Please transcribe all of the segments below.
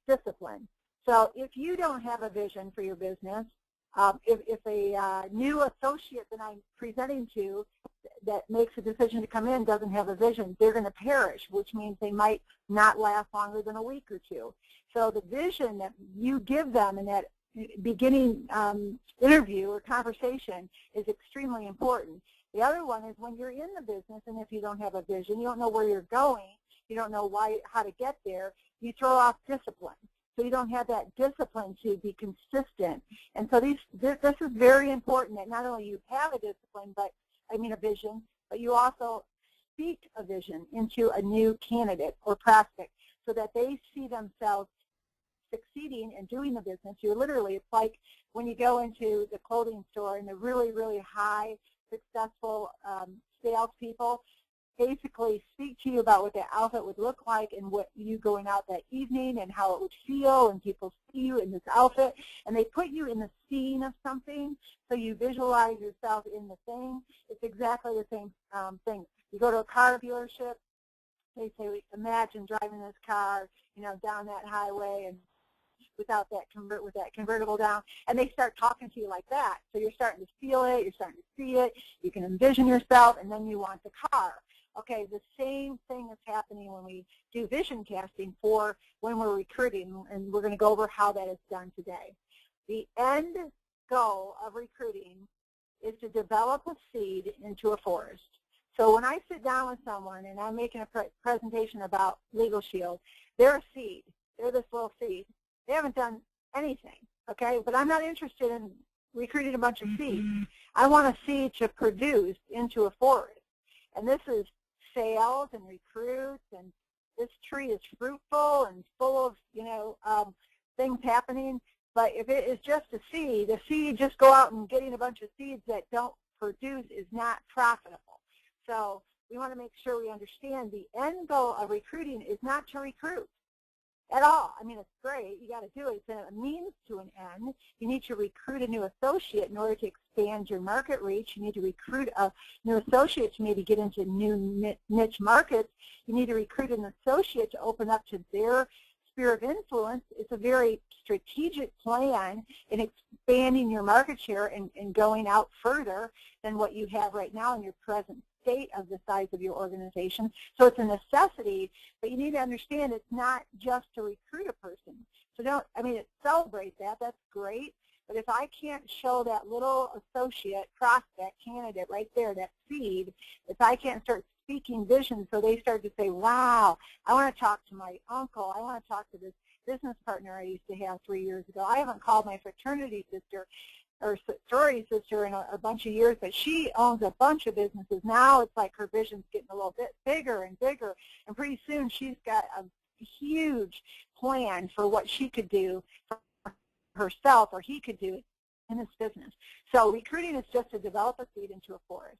discipline. So if you don't have a vision for your business, if a new associate that I'm presenting to that makes a decision to come in doesn't have a vision, they're going to perish, which means they might not last longer than a week or two. So the vision that you give them in that beginning interview or conversation is extremely important. The other one is when you're in the business, and if you don't have a vision, you don't know where you're going, you don't know how to get there, you throw off discipline. So you don't have that discipline to be consistent. And so this is very important that not only you have a discipline, a vision, but you also speak a vision into a new candidate or prospect so that they see themselves succeeding and doing the business. You're literally, it's like when you go into the clothing store and the really, really high successful salespeople basically speak to you about what that outfit would look like and what you going out that evening and how it would feel, and people see you in this outfit, and they put you in the scene of something, so you visualize yourself in the thing. It's exactly the same thing. You go to a car dealership, they say, imagine driving this car, down that highway and with that convertible down, and they start talking to you like that. So you're starting to feel it, you're starting to see it, you can envision yourself, and then you want the car. Okay, the same thing is happening when we do vision casting for when we're recruiting, and we're going to go over how that is done today. The end goal of recruiting is to develop a seed into a forest. So when I sit down with someone and I'm making a presentation about LegalShield, they're a seed. They're this little seed. They haven't done anything, okay? But I'm not interested in recruiting a bunch of seeds. I want a seed to produce into a forest. And this is sales and recruits, and this tree is fruitful and full of, things happening. But if it is just a seed just go out and getting a bunch of seeds that don't produce is not profitable. So we want to make sure we understand the end goal of recruiting is not to recruit at all. It's great. You got to do it. It's a means to an end. You need to recruit a new associate in order to expand your market reach. You need to recruit a new associate to maybe get into new niche markets. You need to recruit an associate to open up to their sphere of influence. It's a very strategic plan in expanding your market share and going out further than what you have right now in your present state of the size of your organization. So it's a necessity, but you need to understand it's not just to recruit a person. So celebrate that. That's great. But if I can't show that little associate, prospect, candidate right there, that seed, if I can't start speaking vision so they start to say, wow, I want to talk to my uncle. I want to talk to this business partner I used to have 3 years ago. I haven't called my fraternity sister or sorority sister in a bunch of years, but she owns a bunch of businesses. Now it's like her vision's getting a little bit bigger and bigger, and pretty soon she's got a huge plan for what she could do for herself or he could do in this business. So recruiting is just to develop a seed into a forest.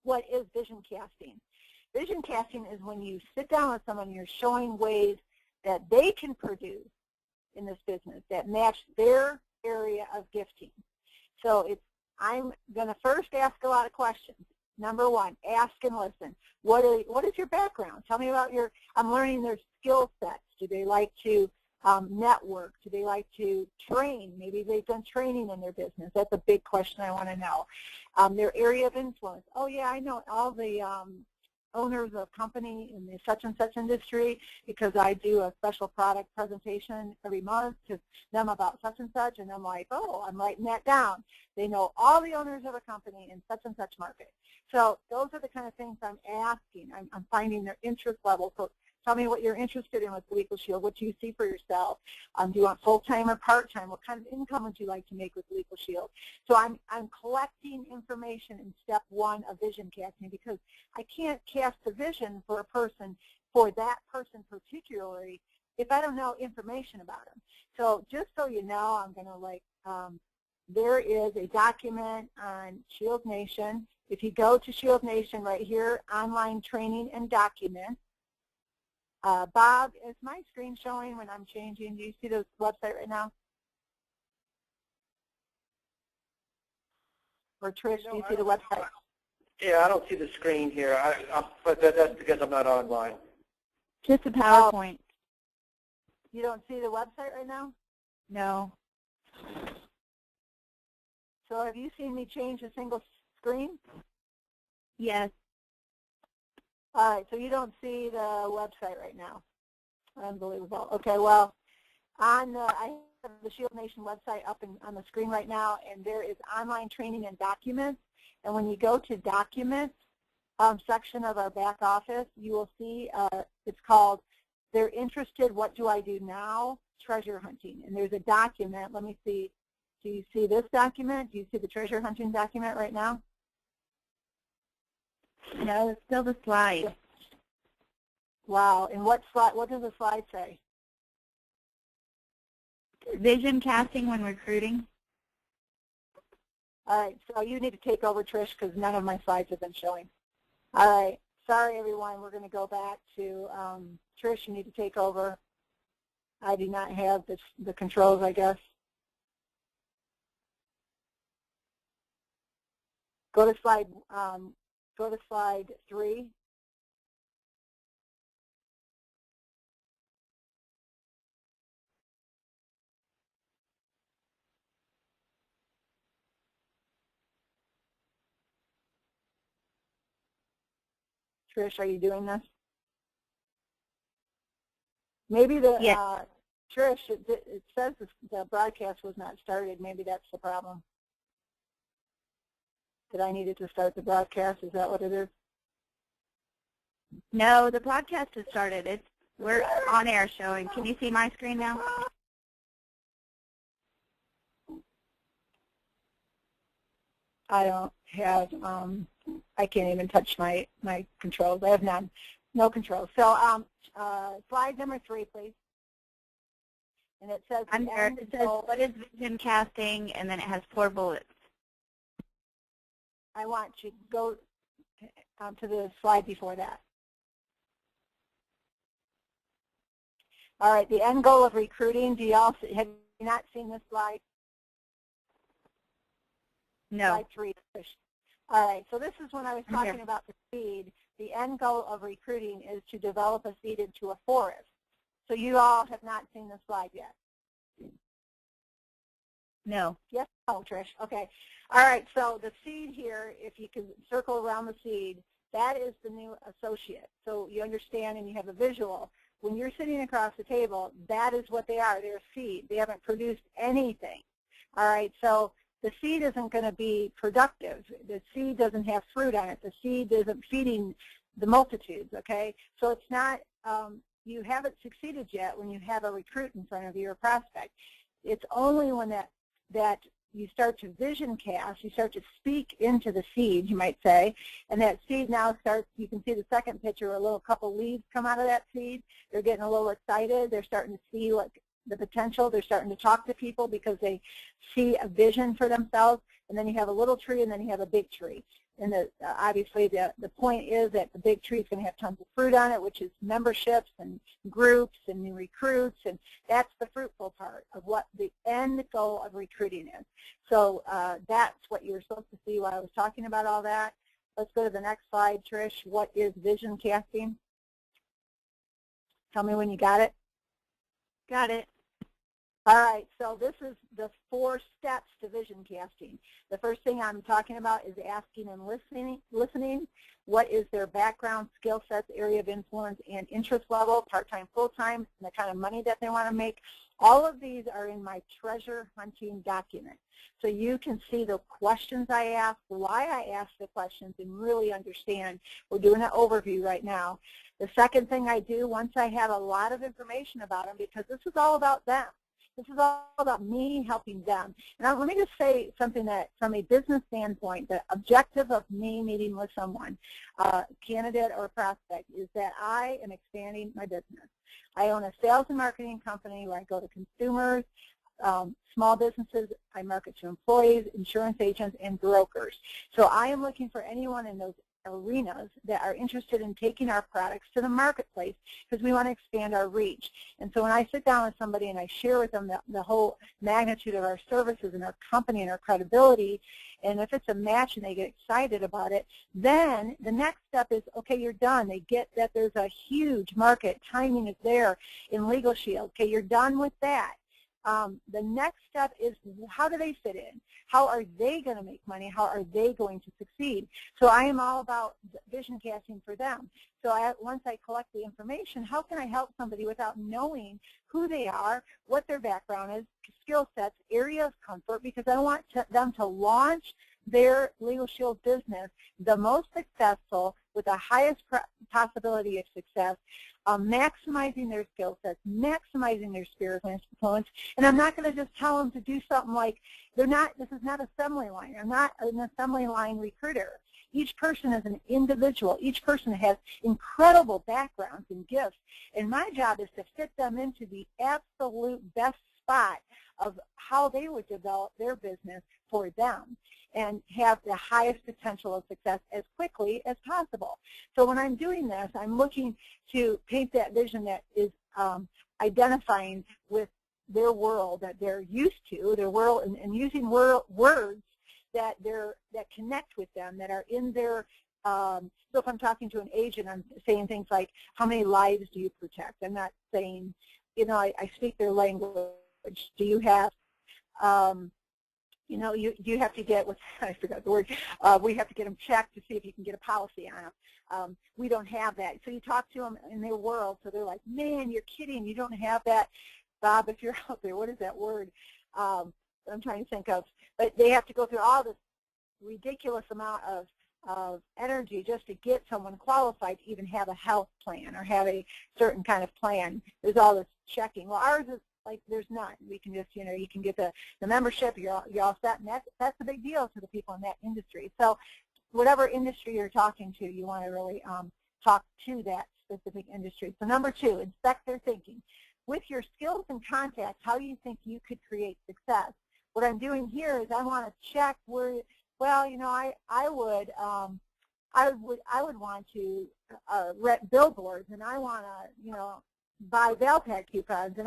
What is vision casting? Vision casting is when you sit down with someone and you're showing ways that they can produce in this business that match their area of gifting. So I'm going to first ask a lot of questions. Number one, ask and listen. What is your background? Tell me about I'm learning their skill sets. Do they like to network? Do they like to train? Maybe they've done training in their business. That's a big question I want to know. Their area of influence. Oh yeah, I know all the owners of company in the such and such industry because I do a special product presentation every month to them about such and such, and I'm like, oh, I'm writing that down. They know all the owners of a company in such and such market. So those are the kind of things I'm asking. I'm finding their interest level. So tell me what you're interested in with LegalShield. What do you see for yourself? Do you want full-time or part-time? What kind of income would you like to make with LegalShield? So I'm collecting information in step one of vision casting because I can't cast a vision for a person, for that person particularly, if I don't know information about them. So just so you know, I'm going to there is a document on ShieldNation. If you go to ShieldNation right here, online training and documents, Bob, is my screen showing when I'm changing? Do you see the website right now? Or Trish, do you see the website? Yeah, I don't see the screen here, but that's because I'm not online. Just a PowerPoint. You don't see the website right now? No. So have you seen me change a single screen? Yes. All right, so you don't see the website right now. Unbelievable. Okay, well, I have the ShieldNation website up on the screen right now, and there is online training and documents. And when you go to documents section of our back office, you will see it's called "They're Interested, What Do I Do Now? Treasure Hunting." And there's a document. Let me see. Do you see this document? Do you see the treasure hunting document right now? No, it's still the slide. Wow. And what slide? What does the slide say? Vision casting when recruiting. All right. So you need to take over, Trish, because none of my slides have been showing. All right. Sorry, everyone. We're going to go back to Trish. You need to take over. I do not have the controls, I guess. Go to slide 3. Trish, are you doing this? Maybe Yes. Trish, it says the broadcast was not started. Maybe that's the problem. That I needed to start the broadcast. Is that what it is? No, the broadcast has started. We're on air showing. Can you see my screen now? I don't have, I can't even touch my controls. I have no controls. So slide number 3, please. And it says, I'm there. It says, what is vision casting? And then it has 4 bullets. I want you to go to the slide before that. All right, the end goal of recruiting. Have you not seen this slide? No. Slide 3. All right, so this is when I was talking about the seed. The end goal of recruiting is to develop a seed into a forest. So you all have not seen this slide yet. No. Yes? Oh, Trish. Okay. All right, so the seed here, if you can circle around the seed, that is the new associate. So you understand and you have a visual. When you're sitting across the table, that is what they are. They're a seed. They haven't produced anything. All right, so the seed isn't going to be productive. The seed doesn't have fruit on it. The seed isn't feeding the multitudes, okay? So it's not, you haven't succeeded yet when you have a recruit in front of you or prospect. It's only when that you start to vision cast, you start to speak into the seed, you might say, and that seed now starts, you can see the second picture, a little couple leaves come out of that seed. They're getting a little excited. They're starting to see what the potential. They're starting to talk to people because they see a vision for themselves. And then you have a little tree, and then you have a big tree. And obviously the point is that the big tree is going to have tons of fruit on it, which is memberships and groups and new recruits, and that's the fruitful part of what the end goal of recruiting is. So that's what you were supposed to see while I was talking about all that. Let's go to the next slide, Trish. What is vision casting? Tell me when you got it. Got it. All right, so this is the 4 steps to vision casting. The first thing I'm talking about is asking and listening. What is their background, skill sets, area of influence, and interest level, part-time, full-time, and the kind of money that they want to make. All of these are in my treasure hunting document. So you can see the questions I ask, why I ask the questions, and really understand. We're doing an overview right now. The second thing I do, once I have a lot of information about them, because this is all about them. This is all about me helping them. Now, let me just say something that, from a business standpoint, the objective of me meeting with someone, candidate or prospect, is that I am expanding my business. I own a sales and marketing company where I go to consumers, small businesses. I market to employees, insurance agents, and brokers. So I am looking for anyone in those arenas that are interested in taking our products to the marketplace because we want to expand our reach. And so when I sit down with somebody and I share with them the whole magnitude of our services and our company and our credibility, and if it's a match and they get excited about it, then the next step is, okay, you're done. They get that there's a huge market. Timing is there in LegalShield. Okay, you're done with that. The next step is, how do they fit in? How are they going to make money? How are they going to succeed? So I am all about vision casting for them. So once I collect the information, how can I help somebody without knowing who they are, what their background is, skill sets, area of comfort, because I want them to launch their LegalShield business the most successful with the highest possibility of success, maximizing their skill sets, maximizing their sphere of influence. And I'm not going to just tell them to do something like, this is not assembly line. I'm not an assembly line recruiter. Each person is an individual. Each person has incredible backgrounds and gifts. And my job is to fit them into the absolute best spot of how they would develop their business for them and have the highest potential of success as quickly as possible. So when I'm doing this, I'm looking to paint that vision that is identifying with their world that they're used to, their world, and using words that connect with them, that are in their, so if I'm talking to an agent, I'm saying things like, how many lives do you protect? I'm not saying, I speak their language. Do you have, you have to get, I forgot the word, we have to get them checked to see if you can get a policy on them. We don't have that. So you talk to them in their world, so they're like, man, you're kidding, you don't have that. Bob, if you're out there, what is that word? I'm trying to think of. But they have to go through all this ridiculous amount of energy just to get someone qualified to even have a health plan or have a certain kind of plan. There's all this checking. Well, ours is like there's none. We can just, you can get the membership, you're all set, and that's a big deal to the people in that industry. So whatever industry you're talking to, you want to really talk to that specific industry. So number 2, inspect their thinking. With your skills and contacts, how do you think you could create success? What I'm doing here is I want to check where, well, I would want to rent billboards, and I want to, buy Valpak coupons, and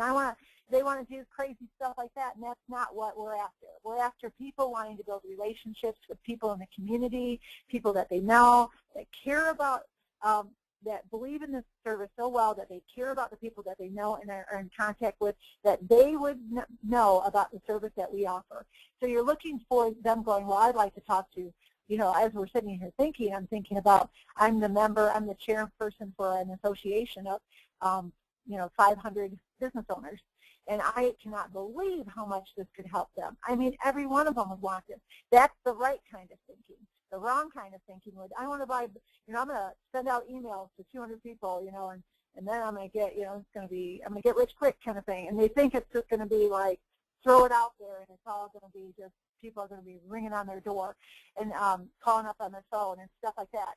they want to do crazy stuff like that, and that's not what we're after. We're after people wanting to build relationships with people in the community, people that they know, that care about, that believe in this service so well that they care about the people that they know and are in contact with, that they would know about the service that we offer. So you're looking for them going, well, I'd like to talk to, as we're sitting here thinking, I'm thinking about, I'm the chairperson for an association of, 500 business owners. And I cannot believe how much this could help them. I mean, every one of them would want this. That's the right kind of thinking. The wrong kind of thinking would, I want to buy, I'm going to send out emails to 200 people, and then I'm going to get, it's going to be, I'm going to get rich quick kind of thing. And they think it's just going to be like, throw it out there, and it's all going to be just, people are going to be ringing on their door and calling up on their phone and stuff like that.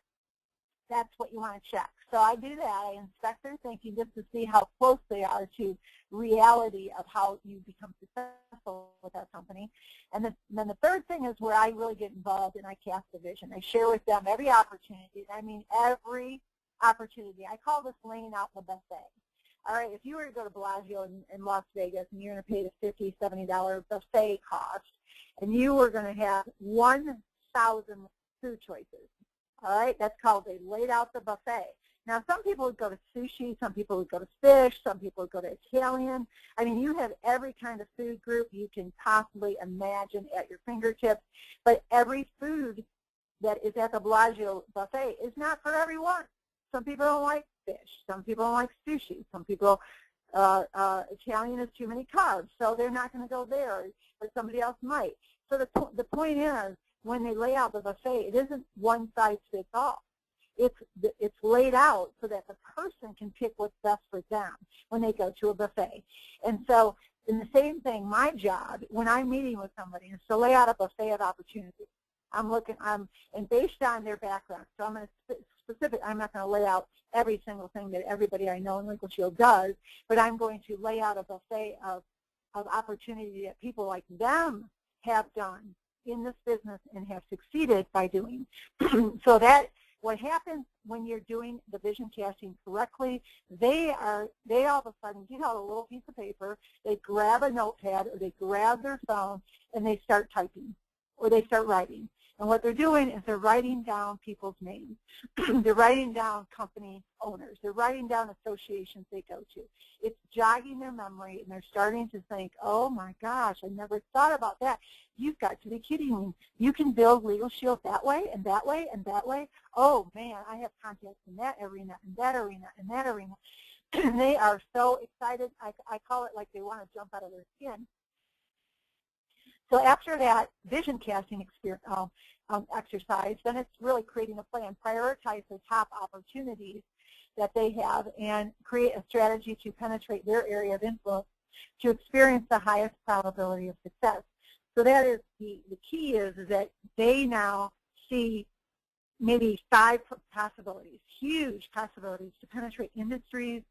That's what you want to check. So I do that. I inspect their thinking just to see how close they are to reality of how you become successful with our company. And then the third thing is where I really get involved and I cast a vision. I share with them every opportunity. I mean every opportunity. I call this laying out the buffet. All right, if you were to go to Bellagio in Las Vegas and you're going to pay the $50, $70 buffet cost, and you were going to have 1,000 food choices. All right, that's called they laid out the buffet. Now, some people would go to sushi, some people would go to fish, some people would go to Italian. I mean, you have every kind of food group you can possibly imagine at your fingertips, but every food that is at the Bellagio buffet is not for everyone. Some people don't like fish, some people don't like sushi, some people, Italian is too many carbs, so they're not going to go there, but somebody else might. So the point is, when they lay out the buffet, it isn't one size fits all. It's laid out so that the person can pick what's best for them when they go to a buffet. And so, in the same thing, my job when I'm meeting with somebody is to lay out a buffet of opportunities. And based on their background. So I'm going to I'm not going to lay out every single thing that everybody I know in LegalShield does, but I'm going to lay out a buffet of opportunity that people like them have done in this business and have succeeded by doing. So that what happens when you're doing the vision casting correctly, they all of a sudden get out a little piece of paper, they grab a notepad or they grab their phone and they start typing or they start writing. And what they're doing is they're writing down people's names. They're writing down company owners. They're writing down associations they go to. It's jogging their memory, and they're starting to think, oh, my gosh, I never thought about that. You've got to be kidding me. You can build LegalShield that way and that way and that way. Oh, man, I have contacts in that arena and that arena and that arena. And they are so excited. I call it like they want to jump out of their skin. So after that vision casting exercise, then it's really creating a plan. Prioritize the top opportunities that they have and create a strategy to penetrate their area of influence to experience the highest probability of success. So that is the key is that they now see maybe 5 possibilities, huge possibilities to penetrate industries,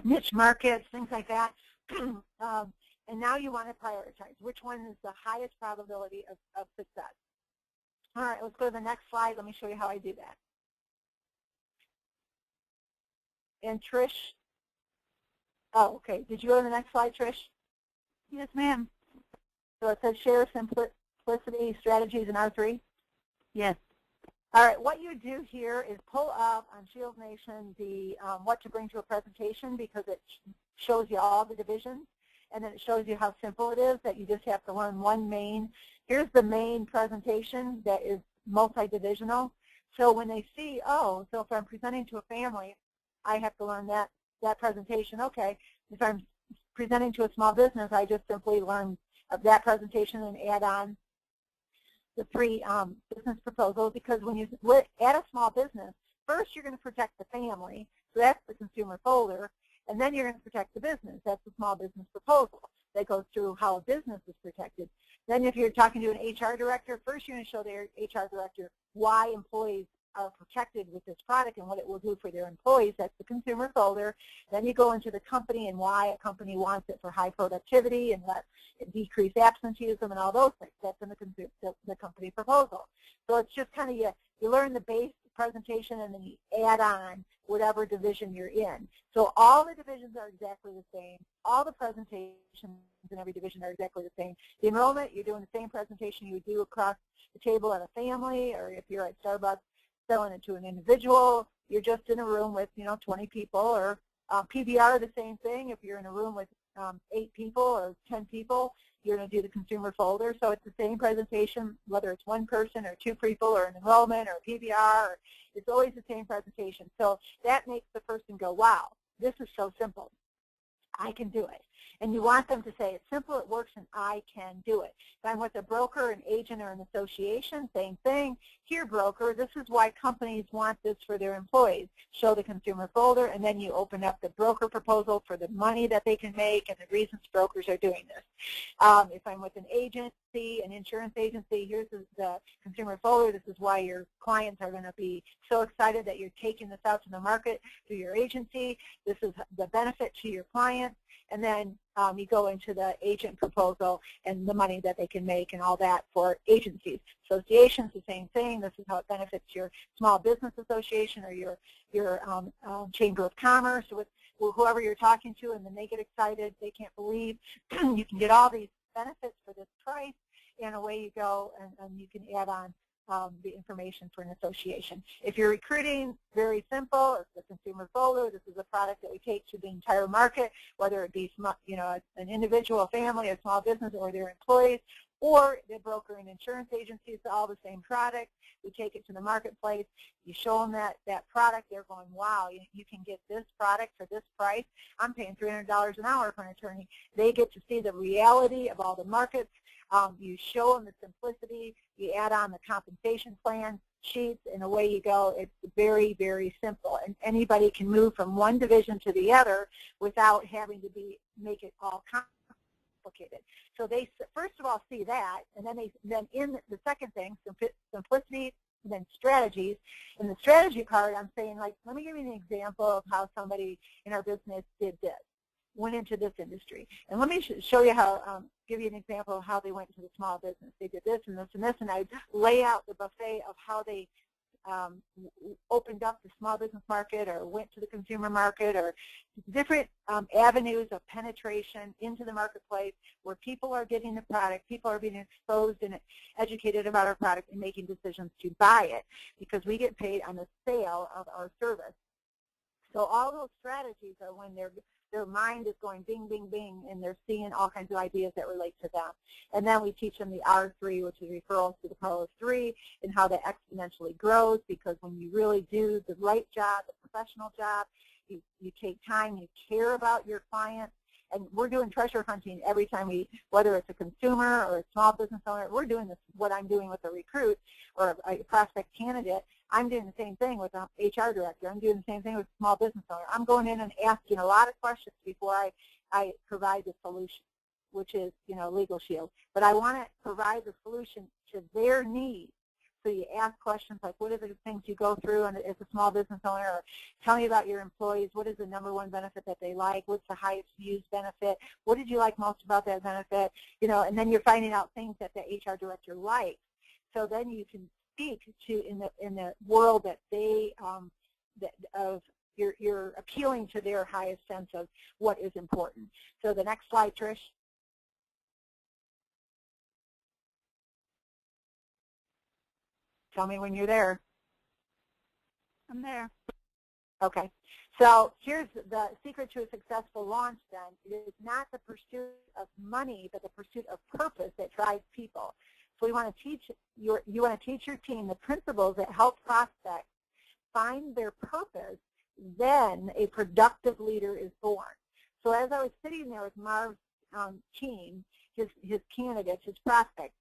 niche markets, things like that. And now you want to prioritize which one is the highest probability of success. All right, let's go to the next slide. Let me show you how I do that. And Trish, oh, okay. Did you go to the next slide, Trish? Yes, ma'am. So it says share, simplicity, strategies, and R3? Yes. All right, what you do here is pull up on ShieldNation the what to bring to a presentation because it shows you all the divisions. And then it shows you how simple it is, that you just have to learn one main. Here's the main presentation that is multi-divisional. So when they see, oh, so if I'm presenting to a family, I have to learn that presentation. Okay, if I'm presenting to a small business, I just simply learn that presentation and add on the 3 business proposals, because when you add a small business, first you're going to protect the family, so that's the consumer folder. And then you're going to protect the business. That's the small business proposal that goes through how a business is protected. Then if you're talking to an HR director, first you're going to show their HR director why employees are protected with this product and what it will do for their employees. That's the consumer folder. Then you go into the company and why a company wants it for high productivity and let it decrease absenteeism and all those things. That's in the company proposal. So it's just kind of you learn the base presentation and then you add on whatever division you're in. So all the divisions are exactly the same. All the presentations in every division are exactly the same. The enrollment, you're doing the same presentation you would do across the table at a family, or if you're at Starbucks selling it to an individual, you're just in a room with 20 people, or PBR, the same thing. If you're in a room with 8 people or 10 people, you're going to do the consumer folder. So it's the same presentation, whether it's 1 person or 2 people or an enrollment or a PBR. It's always the same presentation. So that makes the person go, wow, this is so simple. I can do it. And you want them to say, it's simple, it works, and I can do it. If I'm with a broker, an agent, or an association, same thing. Here, broker, this is why companies want this for their employees. Show the consumer folder, and then you open up the broker proposal for the money that they can make and the reasons brokers are doing this. If I'm with an agency, an insurance agency, here's the consumer folder. This is why your clients are going to be so excited that you're taking this out to the market through your agency. This is the benefit to your clients. And then you go into the agent proposal and the money that they can make and all that for agencies. Associations, the same thing. This is how it benefits your small business association or your chamber of commerce with whoever you're talking to, and then they get excited. They can't believe you can get all these benefits for this price, and away you go, and you can add on the information for an association. If you're recruiting, very simple. It's the consumer folder. This is a product that we take to the entire market, whether it be an individual, a family, a small business, or their employees, or the broker and insurance agencies, all the same product. We take it to the marketplace. You show them that product. They're going, wow, you can get this product for this price. I'm paying $300 an hour for an attorney. They get to see the reality of all the markets. You show them the simplicity. You add on the compensation plan sheets, and away you go. It's very, very simple. And anybody can move from one division to the other without having to make it all complicated. So they first of all see that, and then in the second thing, simplicity, and then strategies. In the strategy part, I'm saying, like, let me give you an example of how somebody in our business did this. went into this industry. And let me show you how, give you an example of how they went into the small business. They did this and this and this, and I lay out the buffet of how they opened up the small business market or went to the consumer market, or different avenues of penetration into the marketplace where people are getting the product, people are being exposed and educated about our product and making decisions to buy it, because we get paid on the sale of our service. So all those strategies are when their mind is going bing, bing, bing, and they're seeing all kinds of ideas that relate to them. And then we teach them the R3, which is referrals to the power of 3, and how that exponentially grows, because when you really do the right job, the professional job, you take time, you care about your clients. And we're doing treasure hunting every time whether it's a consumer or a small business owner, we're doing this, what I'm doing with a recruit or a prospect candidate. I'm doing the same thing with an HR director. I'm doing the same thing with a small business owner. I'm going in and asking a lot of questions before I provide the solution, which is, LegalShield. But I want to provide the solution to their needs. So you ask questions like, what are the things you go through as a small business owner? Or tell me about your employees. What is the #1 benefit that they like? What's the highest used benefit? What did you like most about that benefit? And then you're finding out things that the HR director likes. So then you can speak to in the world that they you're appealing to their highest sense of what is important. So the next slide, Trish. Tell me when you're there. I'm there. Okay. So here's the secret to a successful launch then. It is not the pursuit of money, but the pursuit of purpose that drives people. So you want to teach your team the principles that help prospects find their purpose, then a productive leader is born. So as I was sitting there with Marv's team, his candidates, his prospects,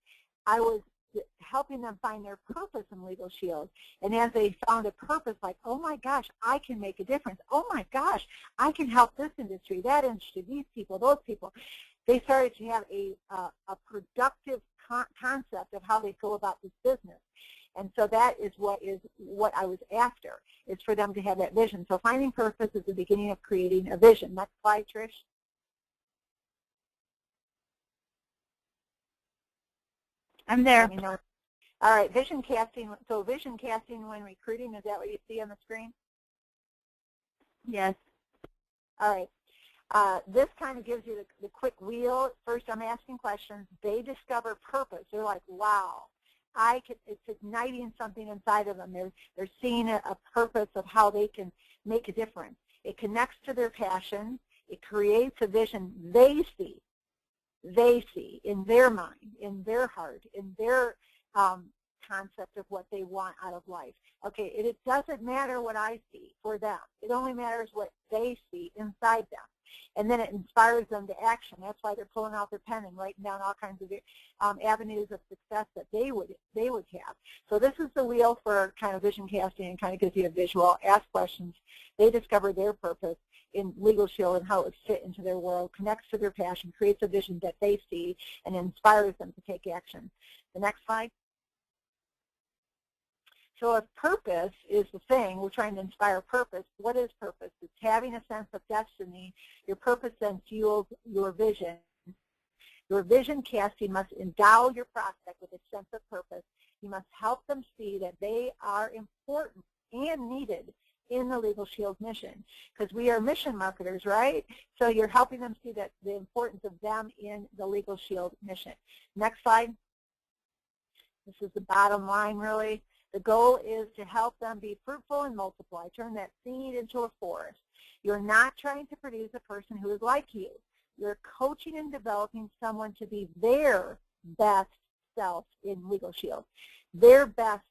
I was helping them find their purpose in LegalShield. And as they found a purpose, like, oh my gosh, I can make a difference. Oh my gosh, I can help this industry, that industry, these people, those people. They started to have a productive concept of how they go about this business. And so that is what I was after, is for them to have that vision. So finding purpose is the beginning of creating a vision. Next slide, Trish. I'm there. Let me know. All right, vision casting. So vision casting when recruiting, is that what you see on the screen? Yes. All right. This kind of gives you the quick wheel. First, I'm asking questions. They discover purpose. They're like, wow, it's igniting something inside of them. They're seeing a purpose of how they can make a difference. It connects to their passion. It creates a vision they see in their mind, in their heart, in their concept of what they want out of life. Okay, it doesn't matter what I see for them. It only matters what they see inside them. And then it inspires them to action. That's why they're pulling out their pen and writing down all kinds of avenues of success that they would have. So this is the wheel for kind of vision casting, and kind of gives you a visual. Ask questions. They discover their purpose in LegalShield and how it would fit into their world, connects to their passion, creates a vision that they see, and inspires them to take action. The next slide. So if purpose is the thing, we're trying to inspire purpose. What is purpose? It's having a sense of destiny. Your purpose then fuels your vision. Your vision casting must endow your prospect with a sense of purpose. You must help them see that they are important and needed in the LegalShield mission, because we are mission marketers, right? So you're helping them see that the importance of them in the LegalShield mission. Next slide. This is the bottom line, really. The goal is to help them be fruitful and multiply. Turn that seed into a forest. You're not trying to produce a person who is like you. You're coaching and developing someone to be their best self in LegalShield, their best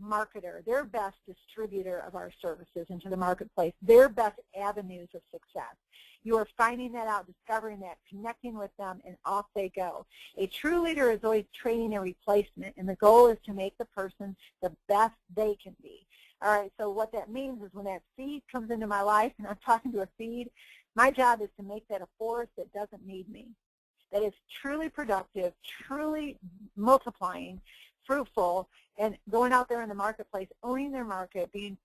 marketer, their best distributor of our services into the marketplace, their best avenues of success. You are finding that out, discovering that, connecting with them, and off they go. A true leader is always training a replacement, and the goal is to make the person the best they can be. All right, so what that means is when that seed comes into my life, and I'm talking to a seed, my job is to make that a forest that doesn't need me, that is truly productive, truly multiplying, fruitful, and going out there in the marketplace, owning their market, being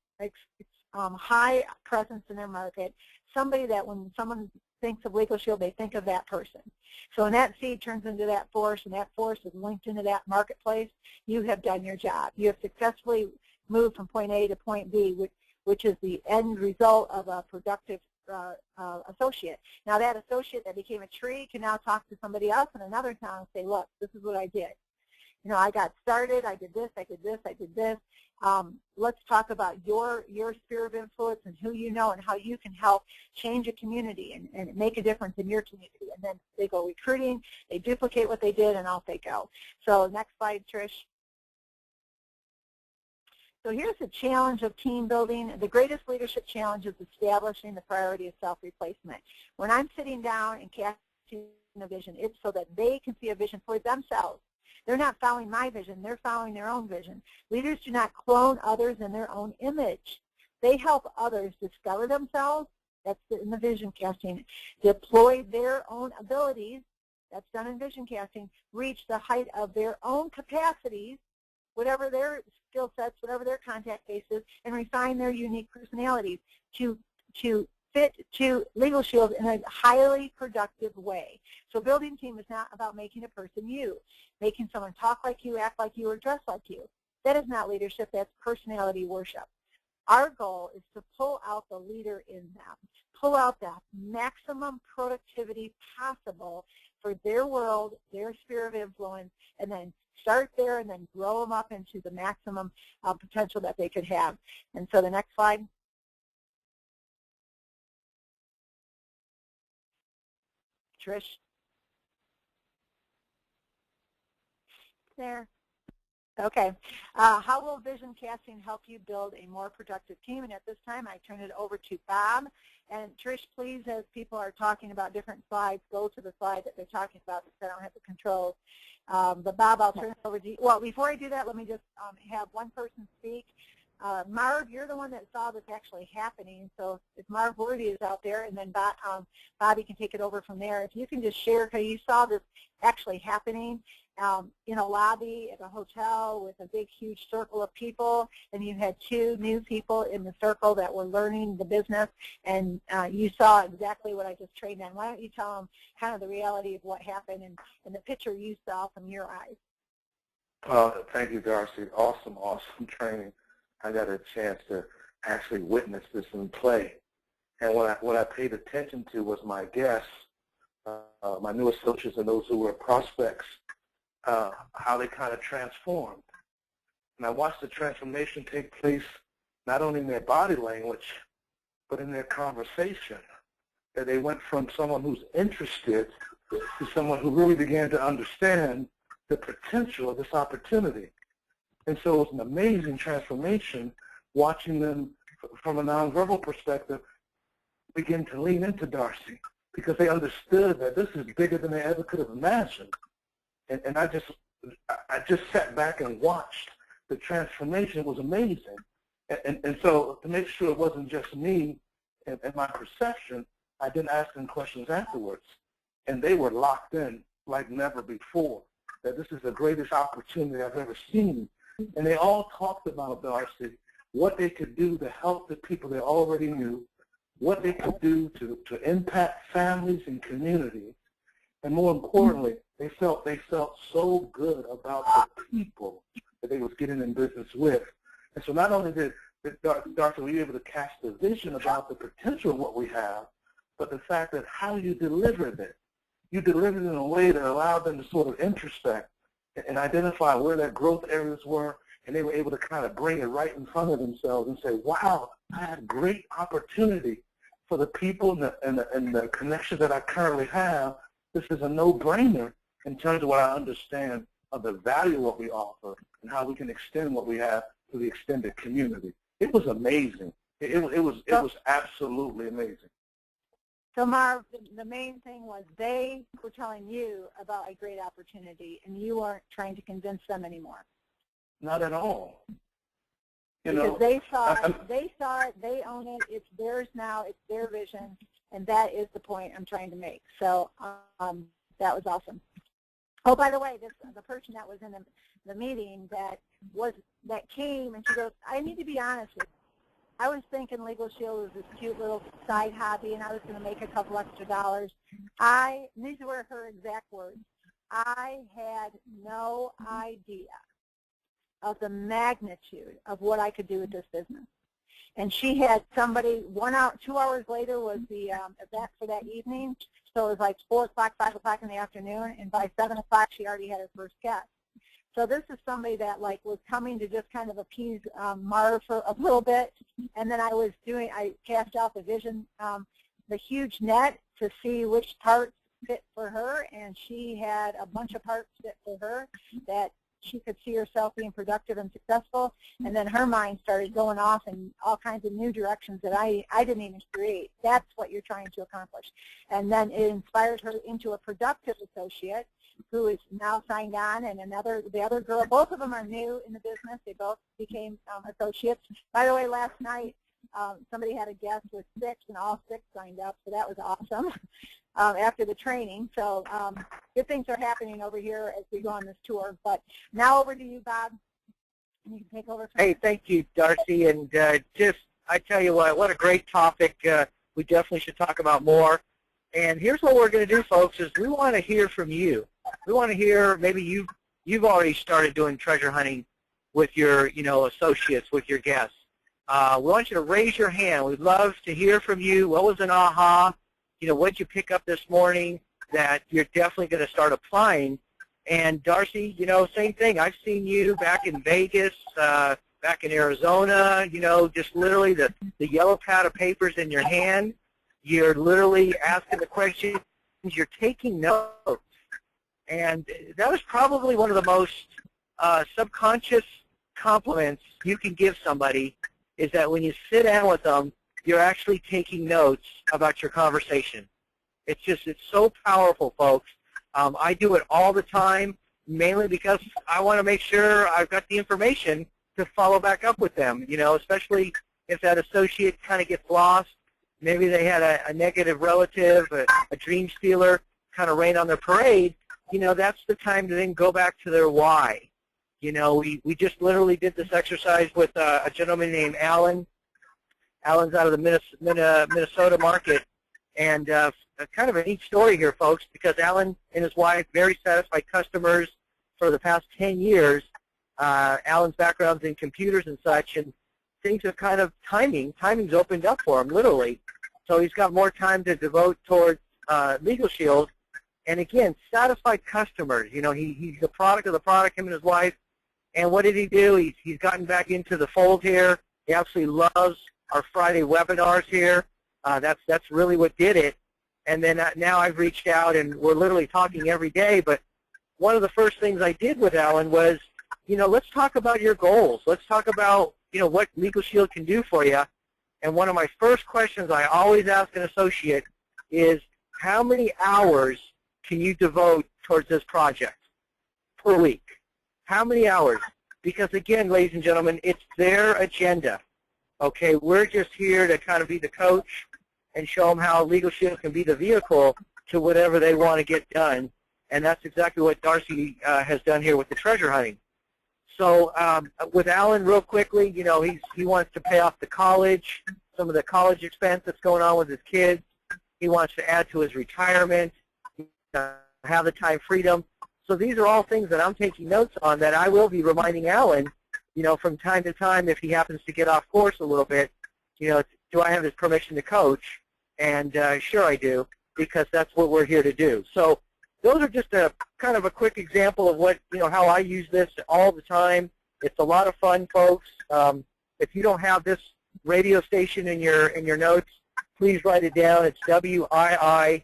high presence in their market, somebody that when someone thinks of LegalShield, they think of that person. So when that seed turns into that force, and that force is linked into that marketplace, you have done your job. You have successfully moved from point A to point B, which is the end result of a productive associate. Now that associate that became a tree can now talk to somebody else in another town and say, look, this is what I did. You know, I got started, I did this, I did this, I did this. Let's talk about your sphere of influence and who you know and how you can help change a community and make a difference in your community. And then they go recruiting, they duplicate what they did, and off they go. So next slide, Trish. So here's the challenge of team building. The greatest leadership challenge is establishing the priority of self-replacement. When I'm sitting down and casting a vision, it's so that they can see a vision for themselves. They're not following my vision, they're following their own vision. Leaders do not clone others in their own image. They help others discover themselves, that's in the vision casting, deploy their own abilities, that's done in vision casting, reach the height of their own capacities, whatever their skill sets, whatever their contact bases, and refine their unique personalities to fit to LegalShield in a highly productive way. So building team is not about making a person you, making someone talk like you, act like you, or dress like you. That is not leadership, that's personality worship. Our goal is to pull out the leader in them, pull out the maximum productivity possible for their world, their sphere of influence, and then start there and then grow them up into the maximum potential that they could have. And so the next slide. Trish? There. Okay. How will vision casting help you build a more productive team? And at this time, I turn it over to Bob. And Trish, please, as people are talking about different slides, go to the slide that they're talking about because I don't have the controls. But Bob, I'll turn it over to you. Well, before I do that, let me just have one person speak. Marv, you're the one that saw this actually happening, so if Marv Worthy is out there, and then Bobby can take it over from there. If you can just share how you saw this actually happening in a lobby at a hotel with a big, huge circle of people, and you had two new people in the circle that were learning the business, and you saw exactly what I just trained on. Why don't you tell them kind of the reality of what happened and the picture you saw from your eyes? Thank you, Darcy. Awesome, awesome training. I got a chance to actually witness this in play. And what I paid attention to was my guests, my new associates and those who were prospects, how they kind of transformed. And I watched the transformation take place not only in their body language, but in their conversation. That they went from someone who's interested to someone who really began to understand the potential of this opportunity. And so it was an amazing transformation watching them from a nonverbal perspective begin to lean into Darcy because they understood that this is bigger than they ever could have imagined. And I just sat back and watched the transformation. It was amazing. And so to make sure it wasn't just me and my perception, I didn't ask them questions afterwards. And they were locked in like never before, that this is the greatest opportunity I've ever seen. And they all talked about, Darcy, what they could do to help the people they already knew, what they could do to impact families and communities. And more importantly, they felt so good about the people that they was getting in business with. And so not only did Darcy, were you able to cast a vision about the potential of what we have, but the fact that how you delivered it. You delivered it in a way that allowed them to sort of introspect and identify where their growth areas were, and they were able to kind of bring it right in front of themselves and say, wow, I had great opportunity for the people and the connections that I currently have. This is a no-brainer in terms of what I understand of the value of what we offer and how we can extend what we have to the extended community. It was amazing. It was absolutely amazing. So Marv, the main thing was they were telling you about a great opportunity, and you weren't trying to convince them anymore. Not at all. Because they saw it, they own it, it's theirs now, it's their vision, and that is the point I'm trying to make. So that was awesome. Oh, by the way, the person that was in the meeting that came, and she goes, I need to be honest with you. I was thinking LegalShield was this cute little side hobby, and I was going to make a couple extra dollars. These were her exact words. I had no idea of the magnitude of what I could do with this business. And she had somebody 2 hours later was the event for that evening. So it was like 4 o'clock, 5 o'clock in the afternoon, and by 7 o'clock she already had her first guest. So this is somebody that was coming to just kind of appease Marv for a little bit, and then I cast out the huge net to see which parts fit for her, and she had a bunch of parts fit for her that she could see herself being productive and successful, and then her mind started going off in all kinds of new directions that I didn't even create. That's what you're trying to accomplish. And then it inspired her into a productive associate who is now signed on, and the other girl, both of them are new in the business. They both became associates. By the way, last night, somebody had a guest with 6, and all 6 signed up, so that was awesome after the training. So good things are happening over here as we go on this tour. But now over to you, Bob. You can take over. Hey, thank you, Darcy. And I tell you what a great topic. We definitely should talk about more. And here's what we're going to do, folks, is we want to hear from you. We want to hear, maybe you've already started doing treasure hunting with your associates, with your guests. We want you to raise your hand. We'd love to hear from you. What was an aha? What did you pick up this morning that you're definitely going to start applying? And Darcy, same thing. I've seen you back in Vegas, back in Arizona, just literally the yellow pad of papers in your hand. You're literally asking the questions. You're taking notes. And that was probably one of the most subconscious compliments you can give somebody, is that when you sit down with them, you're actually taking notes about your conversation. It's so powerful, folks. I do it all the time, mainly because I want to make sure I've got the information to follow back up with them, especially if that associate kind of gets lost. Maybe they had a negative relative, a dream stealer kind of rain on their parade. That's the time to then go back to their why. We just literally did this exercise with a gentleman named Alan. Alan's out of the Minnesota market. And kind of a neat story here, folks, because Alan and his wife, very satisfied customers for the past 10 years. Alan's background's in computers and such, and things have kind of timing's opened up for him, literally. So he's got more time to devote towards LegalShield. And again, satisfied customers. He's the product of the product, him and his wife. And what did he do? He's gotten back into the fold here. He absolutely loves our Friday webinars here. That's really what did it. And then now I've reached out, and we're literally talking every day. But one of the first things I did with Alan was, let's talk about your goals. Let's talk about, what LegalShield can do for you. And one of my first questions I always ask an associate is, how many hours can you devote towards this project per week? How many hours? Because again, ladies and gentlemen, it's their agenda. Okay, we're just here to kind of be the coach and show them how LegalShield can be the vehicle to whatever they want to get done. And that's exactly what Darcy has done here with the treasure hunting. So with Alan, real quickly, he wants to pay off the college, some of the college expense that's going on with his kids. He wants to add to his retirement, have the time freedom. So these are all things that I'm taking notes on that I will be reminding Alan, from time to time, if he happens to get off course a little bit, do I have his permission to coach? And sure I do, because that's what we're here to do. So those are just a kind of a quick example of what, how I use this all the time. It's a lot of fun, folks. If you don't have this radio station in your notes, please write it down. It's WIIFM.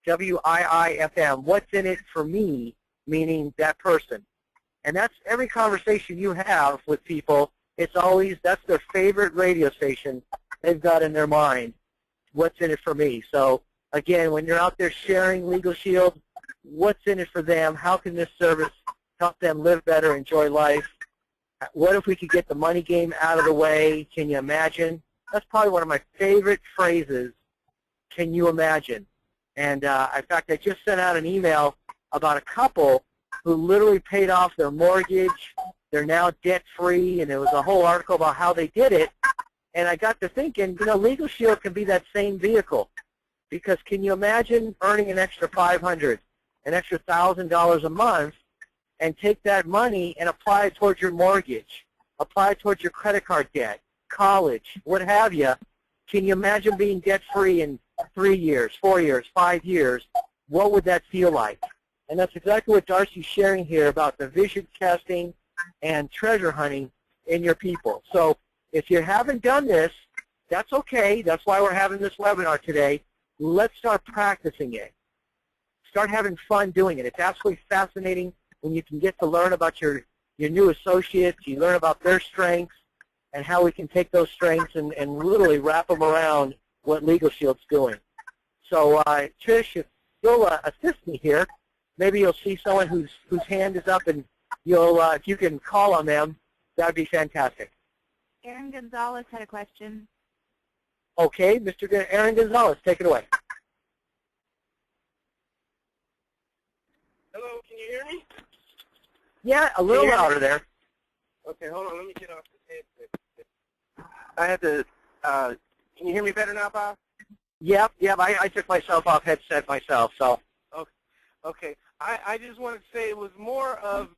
WIIFM. What's in it for me, meaning that person. And that's every conversation you have with people. It's always, that's their favorite radio station they've got in their mind. What's in it for me? So again, when you're out there sharing LegalShield, what's in it for them? How can this service help them live better, enjoy life? What if we could get the money game out of the way? Can you imagine? That's probably one of my favorite phrases, can you imagine? And in fact, I just sent out an email about a couple who literally paid off their mortgage, They're now debt-free, and there was a whole article about how they did it. And I got to thinking, LegalShield can be that same vehicle. Because can you imagine earning an extra $500, an extra $1,000 a month, and take that money and apply it towards your mortgage, apply it towards your credit card debt, college, what have you? Can you imagine being debt-free in 3 years, 4 years, 5 years? What would that feel like? And that's exactly what Darcy's sharing here about the vision casting and treasure hunting in your people. So if you haven't done this, that's okay. That's why we're having this webinar today. Let's start practicing it. Start having fun doing it. It's absolutely fascinating when you can get to learn about your new associates. You learn about their strengths and how we can take those strengths and literally wrap them around what LegalShield's doing. So, Trish, if you'll assist me here, maybe you'll see someone whose hand is up, and you'll if you can call on them, that would be fantastic. Aaron Gonzalez had a question. Okay, Mr. Aaron Gonzalez, take it away. Hello, can you hear me? Yeah, a little louder there. Okay, hold on. Let me get off the headset. I had to, can you hear me better now, Bob? Yep, I took myself off headset myself, so. Okay. I just want to say it was more of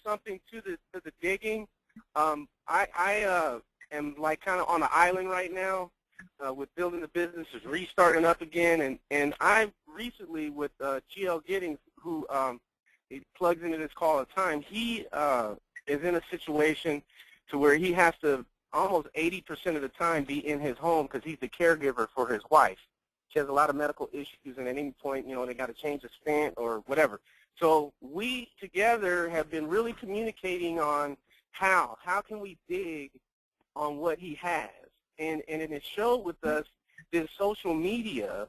something to the digging. I am like kind of on an island right now with building the business, is restarting up again, and I recently with GL Giddings, who he plugs into this call all the time, he is in a situation to where he has to almost 80% of the time be in his home because he's the caregiver for his wife. She has a lot of medical issues, and at any point, they got to change the stent or whatever. So we together have been really communicating on how can we dig on what he has. And it showed with us this social media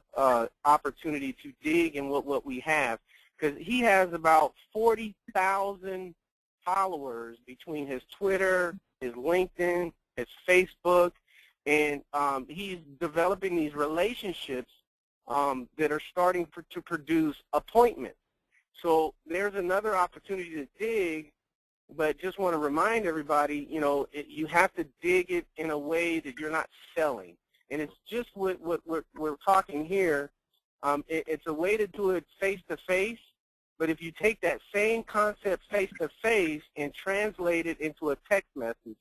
opportunity to dig in what we have, because he has about 40,000 followers between his Twitter, his LinkedIn, his Facebook, and he's developing these relationships that are starting to produce appointments. So there's another opportunity to dig, but just want to remind everybody, you have to dig it in a way that you're not selling. And it's just what we're talking here. It's a way to do it face-to-face, but if you take that same concept face-to-face and translate it into a text message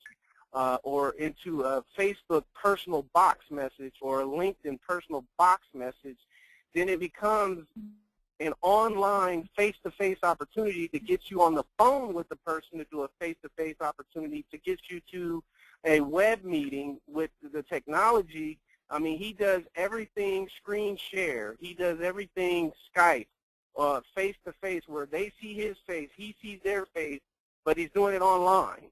or into a Facebook personal box message or a LinkedIn personal box message, then it becomes an online face-to-face opportunity to get you on the phone with the person, to do a face-to-face opportunity to get you to a web meeting with the technology. I mean, he does everything screen share. He does everything Skype, face-to-face, where they see his face, he sees their face, but he's doing it online.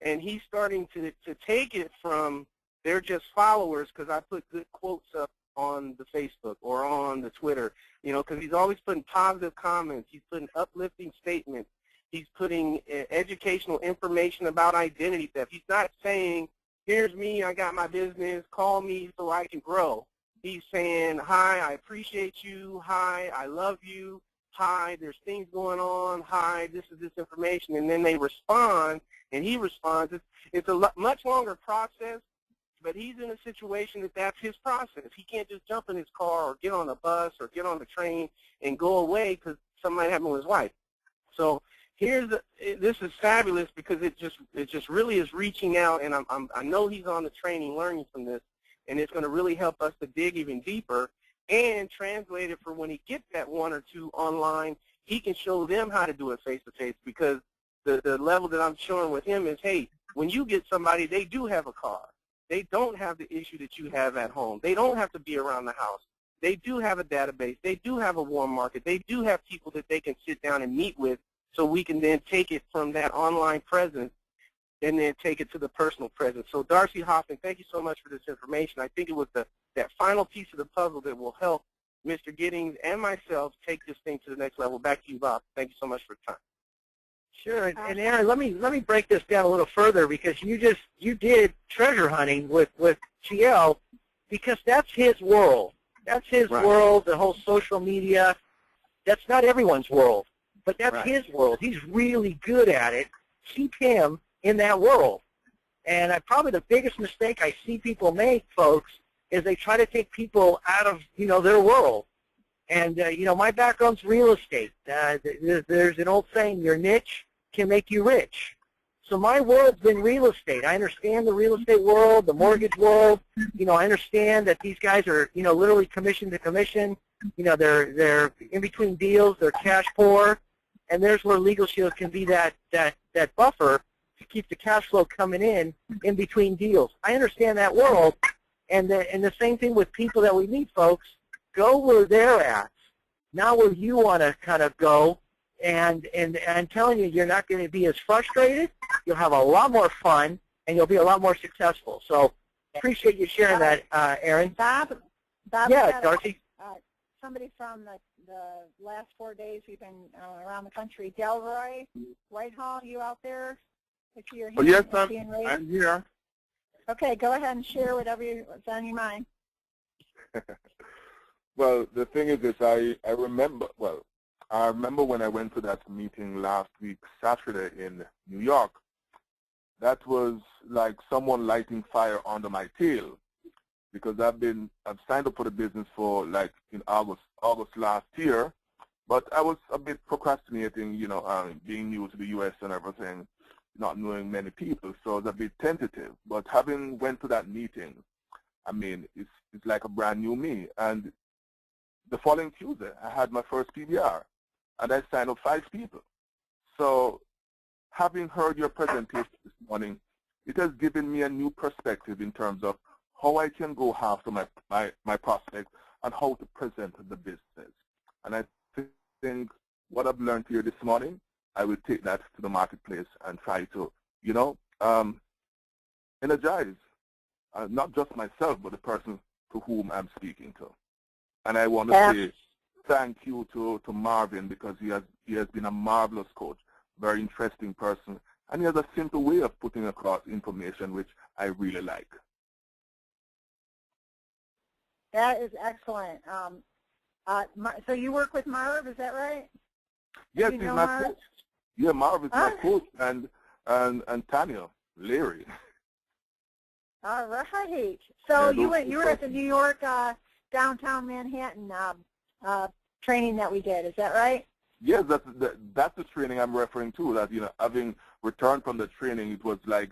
And he's starting to take it from they're just followers because I put good quotes up on the Facebook or on the Twitter, because he's always putting positive comments. He's putting uplifting statements. He's putting educational information about identity theft. He's not saying, here's me, I got my business, call me so I can grow. He's saying, hi, I appreciate you. Hi, I love you. Hi, there's things going on. Hi, this is this information. And then they respond, and he responds. It's a much longer process, but he's in a situation that's his process. He can't just jump in his car or get on a bus or get on the train and go away because something might happen with his wife. So this is fabulous because it just really is reaching out, and I know he's on the training learning from this, and it's going to really help us to dig even deeper and translate it for when he gets that one or two online, he can show them how to do it face-to-face, because the level that I'm showing with him is, hey, when you get somebody, they do have a car. They don't have the issue that you have at home. They don't have to be around the house. They do have a database. They do have a warm market. They do have people that they can sit down and meet with, so we can then take it from that online presence and then take it to the personal presence. So Darcy Hoffman, thank you so much for this information. I think it was that final piece of the puzzle that will help Mr. Giddings and myself take this thing to the next level. Back to you, Bob. Thank you so much for the time. Sure, and Aaron, let me break this down a little further, because you did treasure hunting with GL, because that's his world. That's his world, the whole social media. That's not everyone's world, but that's his world. He's really good at it. Keep him, in that world. And probably the biggest mistake I see people make, folks, is they try to take people out of, their world. And, my background's real estate. There's an old saying, your niche can make you rich. So my world's been real estate. I understand the real estate world, the mortgage world. I understand that these guys are, literally commission to commission. They're in between deals. They're cash poor. And there's where LegalShield can be that buffer to keep the cash flow coming in between deals. I understand that world. And the same thing with people that we meet, folks. Go where they're at, not where you want to kind of go. And I'm telling you, you're not going to be as frustrated. You'll have a lot more fun, and you'll be a lot more successful. So appreciate you sharing that, Aaron. Bob, yeah, Darcy. Somebody from the last 4 days we've been around the country. Delroy Whitehall, you out there? Yes, I'm here. Okay, go ahead and share whatever's on your mind. Well, the thing is this, I remember when I went to that meeting last week, Saturday in New York. That was like someone lighting fire under my tail, because I've signed up for the business for like in August last year, but I was a bit procrastinating, being new to the U.S. and everything, not knowing many people, so I was a bit tentative. But having went to that meeting, I mean, it's like a brand new me. And the following Tuesday, I had my first PBR, and I signed up 5 people. So having heard your presentation this morning, it has given me a new perspective in terms of how I can go after my prospects and how to present the business. And I think what I've learned here this morning, I will take that to the marketplace and try to, energize not just myself, but the person to whom I'm speaking to. And I want to say thank you to Marvin, because he has been a marvelous coach, very interesting person, and he has a simple way of putting across information which I really like. That is excellent. So you work with Marv, is that right? Yes, he's my coach. Yeah, Marv is my coach, and Tanya, Larry. All right. So you were at the New York downtown Manhattan training that we did. Is that right? Yes, that's the training I'm referring to. That having returned from the training, it was like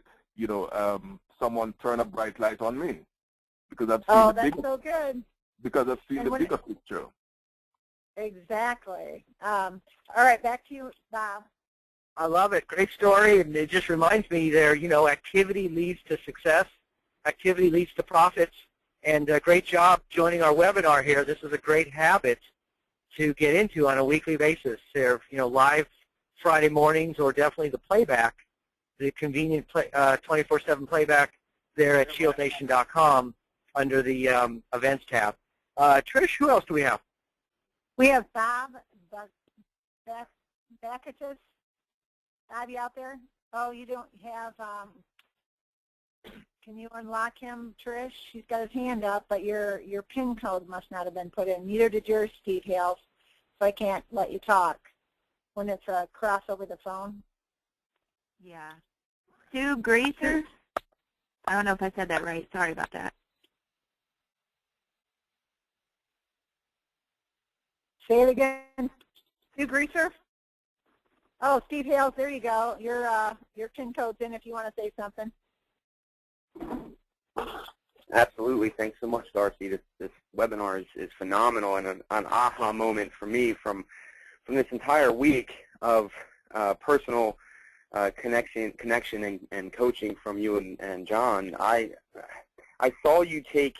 someone turned a bright light on me, because I've seen the bigger, so good. Because I've seen the bigger picture. Exactly. All right, back to you, Bob. I love it. Great story, and it just reminds me there, activity leads to success. Activity leads to profits. And great job joining our webinar here. This is a great habit to get into on a weekly basis. They're, live Friday mornings, or definitely the playback, the convenient 24/7 playback there at ShieldNation.com under the events tab. Trish, who else do we have? We have Bob Bakatis. Bob, you out there? Oh, you don't have, can you unlock him, Trish? He's got his hand up, but your PIN code must not have been put in. Neither did yours, Steve Hales, so I can't let you talk when it's a cross over the phone. Yeah. Sue Greaser? I don't know if I said that right. Sorry about that. Say it again. Sue Greaser? Oh, Steve Hales, there you go. Your PIN code's in if you want to say something. Absolutely. Thanks so much, Darcy. This webinar is phenomenal, and an aha moment for me from this entire week of personal connection and coaching from you and John. I saw you take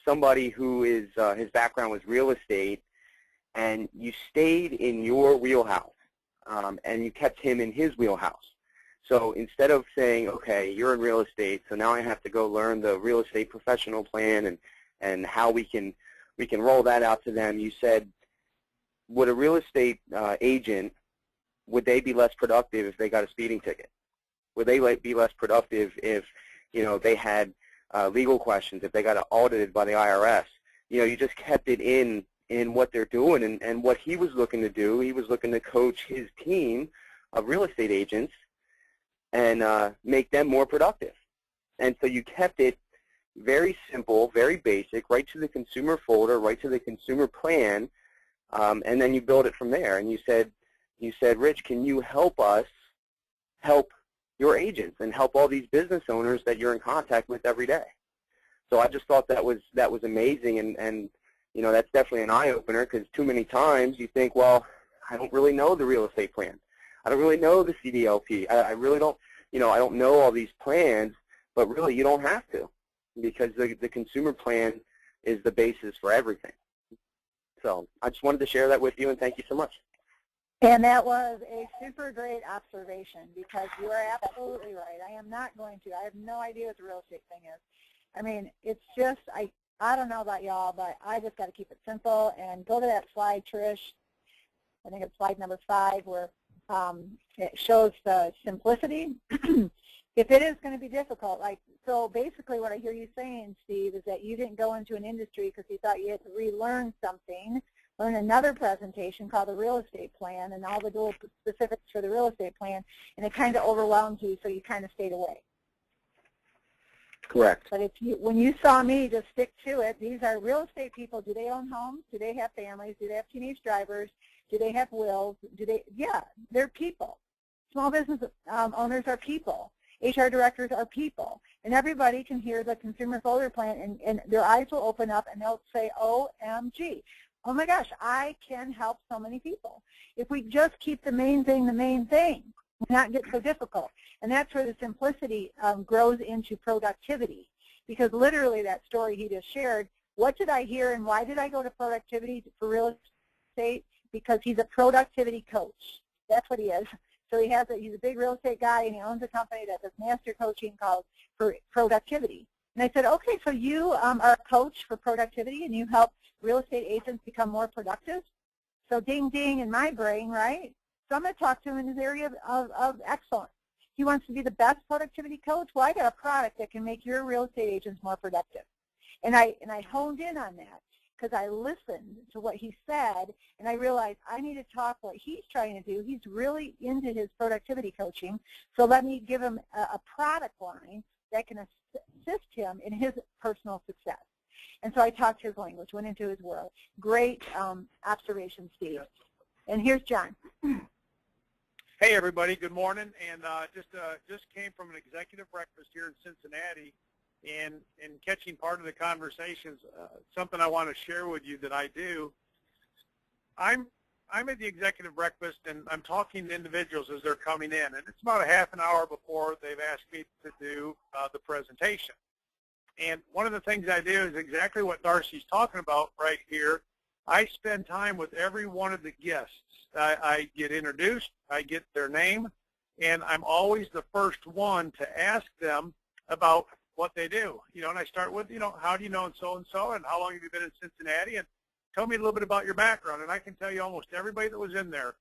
somebody who is his background was real estate, and you stayed in your wheelhouse, and you kept him in his wheelhouse. So instead of saying, okay, you're in real estate, so now I have to go learn the real estate professional plan and how we can roll that out to them, you said, would a real estate agent, would they be less productive if they got a speeding ticket? Would they be less productive if, they had legal questions, if they got audited by the IRS? You just kept it in what they're doing, and what he was looking to do, he was looking to coach his team of real estate agents and make them more productive. And so you kept it very simple, very basic, right to the consumer folder, right to the consumer plan, and then you build it from there. And you said, Rich, can you help us help your agents and help all these business owners that you're in contact with every day? So I just thought that was amazing, and you know, that's definitely an eye-opener, because too many times you think, well, I don't really know the real estate plan. I don't really know the CDLP. I really don't, you know, I don't know all these plans, but really you don't have to, because the consumer plan is the basis for everything. So I just wanted to share that with you, and thank you so much. And that was a super great observation, because you are absolutely right. I am not going to. I have no idea what the real estate thing is. I mean, it's just, I don't know about y'all, but I just got to keep it simple and go to that slide, Trish. I think it's slide number 5, where it shows the simplicity. If it is going to be difficult, like, so basically what I hear you saying, Steve, is that you didn't go into an industry because you thought you had to relearn something, learn another presentation called the real estate plan and all the little specifics for the real estate plan, and it kind of overwhelmed you, so you kind of stayed away. Correct. But if you, when you saw me, just stick to it. These are real estate people. Do they own homes? Do they have families? Do they have teenage drivers? Do they have wills? Do they? Yeah, they're people. Small business owners are people. HR directors are people. And everybody can hear the consumer folder plan, and their eyes will open up, and they'll say, OMG. Oh my gosh, I can help so many people. If we just keep the main thing, not get so difficult. And that's where the simplicity grows into productivity. Because literally that story he just shared, what did I hear and why did I go to productivity for real estate? Because he's a productivity coach. That's what he is. So he's a big real estate guy, and he owns a company that does master coaching called for productivity. And I said, okay, so you are a coach for productivity, and you help real estate agents become more productive? So ding, ding in my brain, right? So I'm going to talk to him in his area of excellence. He wants to be the best productivity coach. Well, I got a product that can make your real estate agents more productive. And I honed in on that because I listened to what he said, and I realized I need to talk what he's trying to do. He's really into his productivity coaching, so let me give him a product line that can assist him in his personal success. And so I talked his language, went into his world. Great observation, Steve. And here's John. Hey, everybody. Good morning. And just came from an executive breakfast here in Cincinnati, and catching part of the conversations, something I want to share with you that I do. I'm at the executive breakfast, and I'm talking to individuals as they're coming in, and it's about a half an hour before they've asked me to do the presentation. And one of the things I do is exactly what Darcy's talking about right here. I spend time with every one of the guests. I get introduced, I get their name, and I'm always the first one to ask them about what they do. You know, and I start with, you know, how do you know so-and-so, and how long have you been in Cincinnati, and tell me a little bit about your background. And I can tell you almost everybody that was in there.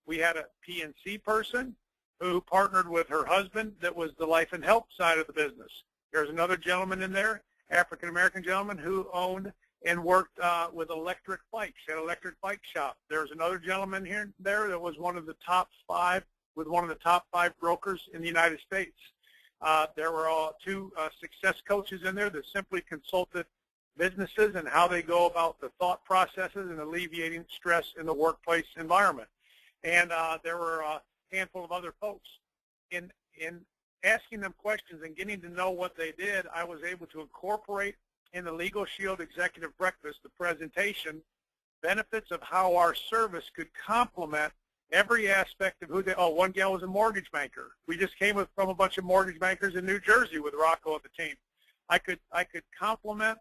We had a PNC person who partnered with her husband that was the life and health side of the business. There's another gentleman in there, African-American gentleman, who owned and worked with electric bikes, had an electric bike shop. There's another gentleman there that was one of the top 5, with one of the top 5 brokers in the United States. There were 2 success coaches in there that simply consulted businesses and how they go about the thought processes and alleviating stress in the workplace environment. And there were a handful of other folks. In asking them questions and getting to know what they did, I was able to incorporate in the LegalShield Executive Breakfast the presentation, benefits of how our service could complement every aspect of who they, one gal was a mortgage banker. We just came from a bunch of mortgage bankers in New Jersey with Rocco at the team. I could complement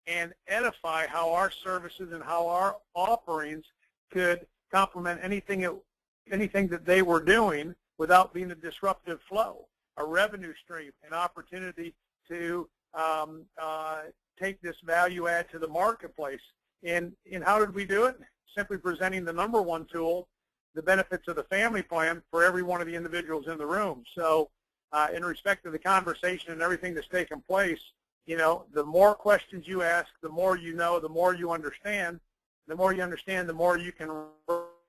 and edify how our services and how our offerings could complement anything that they were doing without being a disruptive flow, a revenue stream, an opportunity to take this value add to the marketplace. And how did we do it? Simply presenting the #1 tool, the benefits of the family plan for every one of the individuals in the room. So in respect to the conversation and everything that's taken place, you know, the more questions you ask, the more you know, the more you understand. The more you understand, the more you can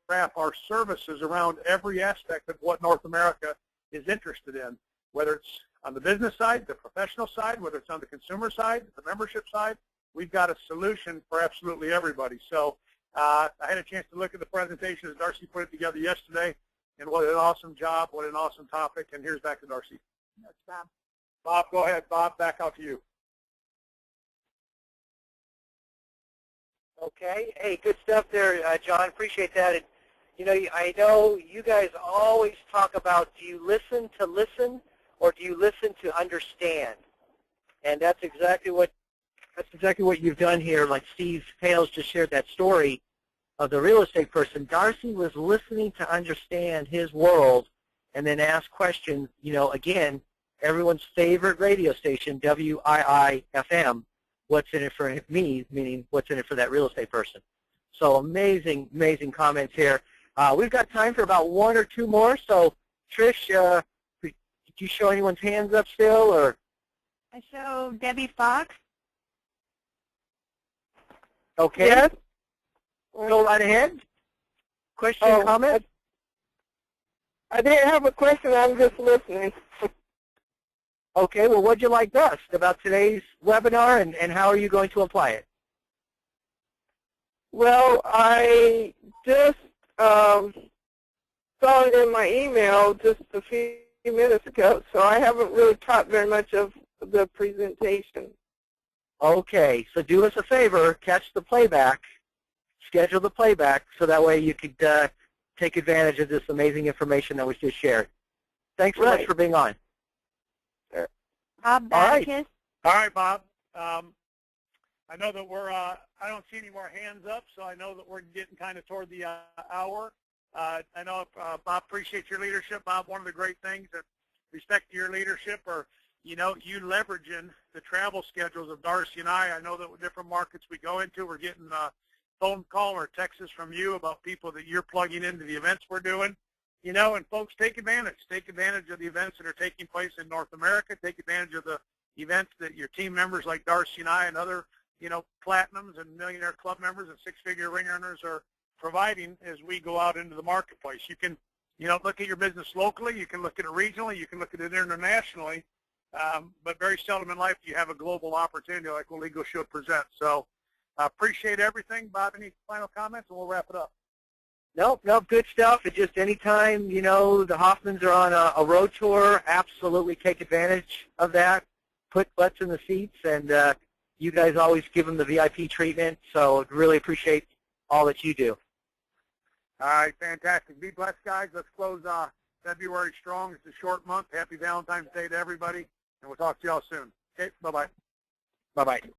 wrap our services around every aspect of what North America is interested in, whether it's on the business side, the professional side, whether it's on the consumer side, the membership side. We've got a solution for absolutely everybody. So I had a chance to look at the presentation as Darcy put it together yesterday, and what an awesome job, what an awesome topic. And here's back to Darcy. That's Bob. Bob, go ahead. Bob, back out to you. Okay. Hey, good stuff there, John. Appreciate that. And, you know, I know you guys always talk about, do you listen to listen or do you listen to understand? And that's exactly what you've done here. Like Steve Hales just shared that story of the real estate person. Darcy was listening to understand his world and then ask questions. You know, again, everyone's favorite radio station, WII-FM. What's in it for me, meaning what's in it for that real estate person. So amazing, amazing comments here. We've got time for about one or two more. So, Trish, did you show anyone's hands up still, or? I show Debbie Fox. Okay. Yes. Go right ahead. Question, comment? I didn't have a question. I'm just listening. Okay. Well, what'd you like best about today's webinar, and how are you going to apply it? Well, I just saw it in my email just a few minutes ago, so I haven't really caught very much of the presentation. Okay, so do us a favor, catch the playback, schedule the playback, so that way you could take advantage of this amazing information that was just shared. Thanks so much for being on. Bob Batticus. All right, Bob. I know that we're, I don't see any more hands up, so I know that we're getting kind of toward the hour. I know, Bob, appreciate your leadership. Bob, one of the great things that respect to your leadership are, you know, you leveraging the travel schedules of Darcy and I know that with different markets we go into, we're getting a phone call or texts from you about people that you're plugging into the events we're doing. You know, and folks, take advantage. Take advantage of the events that are taking place in North America. Take advantage of the events that your team members like Darcy and I and other, you know, platinums and millionaire club members and six-figure ring earners are providing as we go out into the marketplace. You can, you know, look at your business locally. You can look at it regionally. You can look at it internationally. But very seldom in life do you have a global opportunity like what LegalShield presents. So I appreciate everything. Bob, any final comments, and we'll wrap it up. Nope, good stuff. It's just anytime, you know, the Hoffmans are on a road tour, absolutely take advantage of that. Put butts in the seats, and you guys always give them the VIP treatment. So really appreciate all that you do. All right, fantastic. Be blessed, guys. Let's close February strong. It's a short month. Happy Valentine's Day to everybody, and we'll talk to you all soon. Okay, bye-bye. Bye-bye.